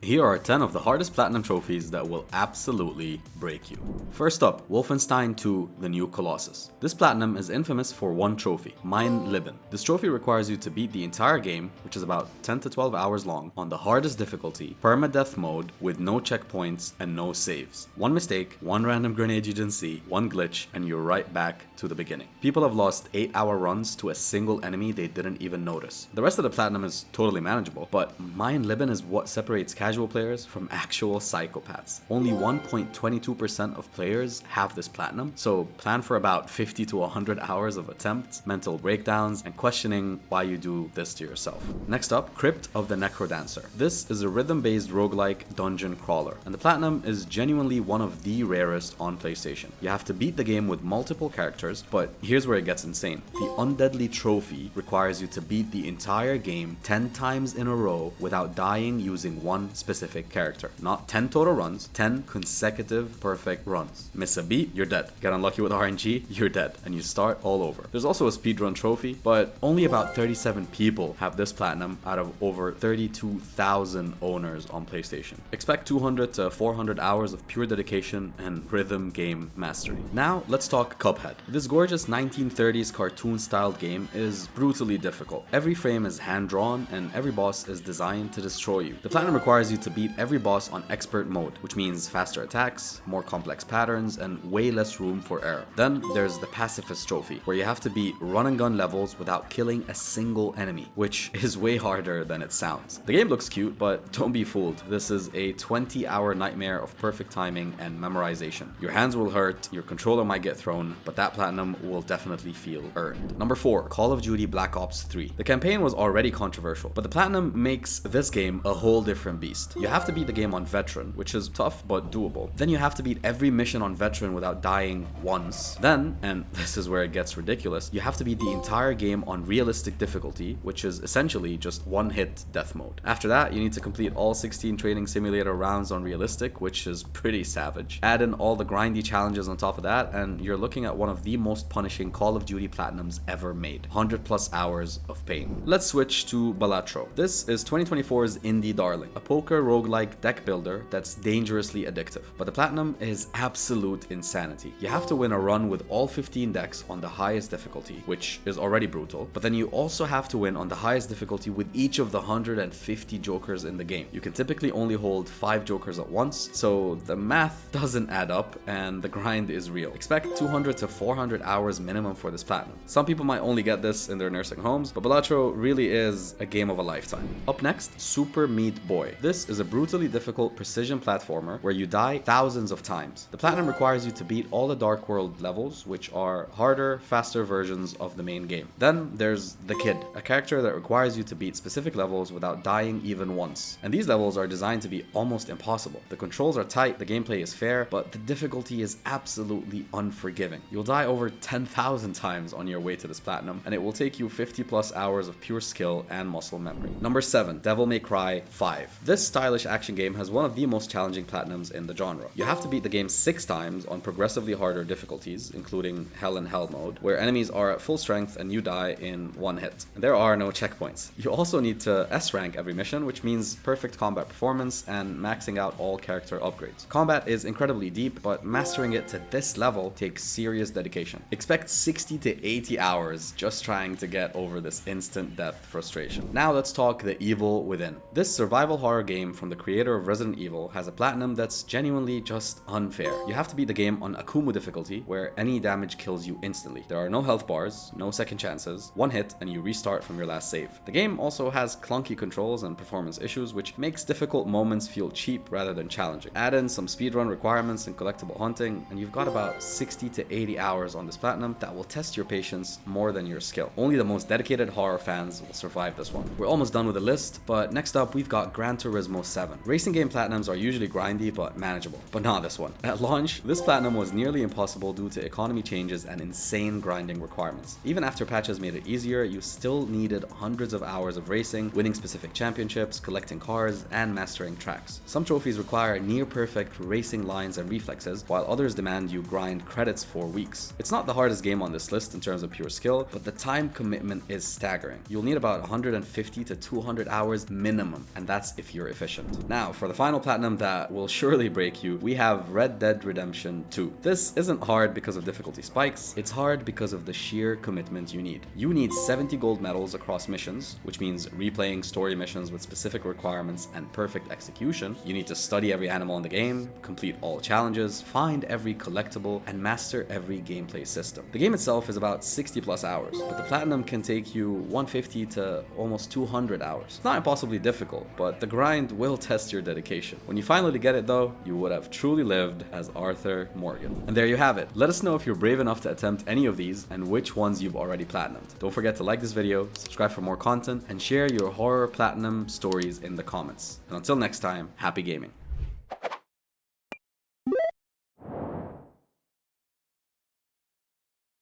Here are 10 of the hardest platinum trophies that will absolutely break you. First up, Wolfenstein 2, The New Colossus. This platinum is infamous for one trophy, Mein Leben. This trophy requires you to beat the entire game, which is about 10 to 12 hours long, on the hardest difficulty, permadeath mode, with no checkpoints and no saves. One mistake, one random grenade you didn't see, one glitch, and you're right back to the beginning. People have lost 8-hour runs to a single enemy they didn't even notice. The rest of the platinum is totally manageable, but Mein Leben is what separates casual players from actual psychopaths. Only 1.22% of players have this platinum, so plan for about 50 to 100 hours of attempts, mental breakdowns, and questioning why you do this to yourself. Next up, Crypt of the Necrodancer. This is a rhythm-based roguelike dungeon crawler, and the platinum is genuinely one of the rarest on PlayStation. You have to beat the game with multiple characters, but here's where it gets insane. The Undeadly Trophy requires you to beat the entire game 10 times in a row without dying using one specific character. Not 10 total runs, 10 consecutive perfect runs. Miss a beat, you're dead. Get unlucky with RNG, you're dead, and you start all over. There's also a speedrun trophy, but only about 37 people have this platinum out of over 32,000 owners on PlayStation. Expect 200 to 400 hours of pure dedication and rhythm game mastery. Now, let's talk Cuphead. This gorgeous 1930s cartoon-styled game is brutally difficult. Every frame is hand-drawn, and every boss is designed to destroy you. The platinum requires you to beat every boss on expert mode, which means faster attacks, more complex patterns, and way less room for error. Then there's the Pacifist Trophy, where you have to beat run and gun levels without killing a single enemy, which is way harder than it sounds. The game looks cute, but don't be fooled. This is a 20-hour nightmare of perfect timing and memorization. Your hands will hurt, your controller might get thrown, but that platinum will definitely feel earned. Number 4, Call of Duty Black Ops 3. The campaign was already controversial, but the platinum makes this game a whole different beast. You have to beat the game on Veteran, which is tough but doable. Then you have to beat every mission on Veteran without dying once. Then, and this is where it gets ridiculous, you have to beat the entire game on Realistic difficulty, which is essentially just one-hit death mode. After that, you need to complete all 16 Training Simulator rounds on Realistic, which is pretty savage. Add in all the grindy challenges on top of that, and you're looking at one of the most punishing Call of Duty platinums ever made. 100 plus hours of pain. Let's switch to Balatro. This is 2024's indie darling, a poker roguelike deck builder that's dangerously addictive. But the platinum is absolute insanity. You have to win a run with all 15 decks on the highest difficulty, which is already brutal, but then you also have to win on the highest difficulty with each of the 150 jokers in the game. You can typically only hold 5 jokers at once, so the math doesn't add up and the grind is real. Expect 200 to 400 hours minimum for this platinum. Some people might only get this in their nursing homes, but Balatro really is a game of a lifetime. Up next, Super Meat Boy. This is a brutally difficult precision platformer where you die thousands of times. The platinum requires you to beat all the Dark World levels, which are harder, faster versions of the main game. Then there's the Kid, a character that requires you to beat specific levels without dying even once. And these levels are designed to be almost impossible. The controls are tight, the gameplay is fair, but the difficulty is absolutely unforgiving. You'll die over 10,000 times on your way to this platinum, and it will take you 50 plus hours of pure skill and muscle memory. Number 7, Devil May Cry 5. This stylish action game has one of the most challenging platinums in the genre. You have to beat the game 6 times on progressively harder difficulties, including Hell in Hell mode, where enemies are at full strength and you die in one hit. There are no checkpoints. You also need to S-rank every mission, which means perfect combat performance and maxing out all character upgrades. Combat is incredibly deep, but mastering it to this level takes serious dedication. Expect 60 to 80 hours just trying to get over this instant death frustration. Now let's talk The Evil Within. This survival horror game from the creator of Resident Evil has a platinum that's genuinely just unfair. You have to beat the game on Akumu difficulty, where any damage kills you instantly. There are no health bars, no second chances, one hit and you restart from your last save. The game also has clunky controls and performance issues, which makes difficult moments feel cheap rather than challenging. Add in some speedrun requirements and collectible hunting, and you've got about 60 to 80 hours on this platinum that will test your patience more than your skill. Only the most dedicated horror fans will survive this one. We're almost done with the list, but next up we've got Gran Turismo 7. Racing game platinums are usually grindy but manageable, but not this one. At launch, this platinum was nearly impossible due to economy changes and insane grinding requirements. Even after patches made it easier, you still needed hundreds of hours of racing, winning specific championships, collecting cars, and mastering tracks. Some trophies require near-perfect racing lines and reflexes, while others demand you grind credits for weeks. It's not the hardest game on this list in terms of pure skill, but the time commitment is staggering. You'll need about 150 to 200 hours minimum, and that's if you're efficient. Now, for the final platinum that will surely break you, we have Red Dead Redemption 2. This isn't hard because of difficulty spikes, it's hard because of the sheer commitment you need. You need 70 gold medals across missions, which means replaying story missions with specific requirements and perfect execution. You need to study every animal in the game, complete all challenges, find every collectible, and master every gameplay system. The game itself is about 60 plus hours, but the platinum can take you 150 to almost 200 hours. It's not impossibly difficult, but the grind will test your dedication. When you finally get it though, you would have truly lived as Arthur Morgan. And there you have it. Let us know if you're brave enough to attempt any of these and which ones you've already platinumed. Don't forget to like this video, subscribe for more content, and share your horror platinum stories in the comments. And until next time, happy gaming.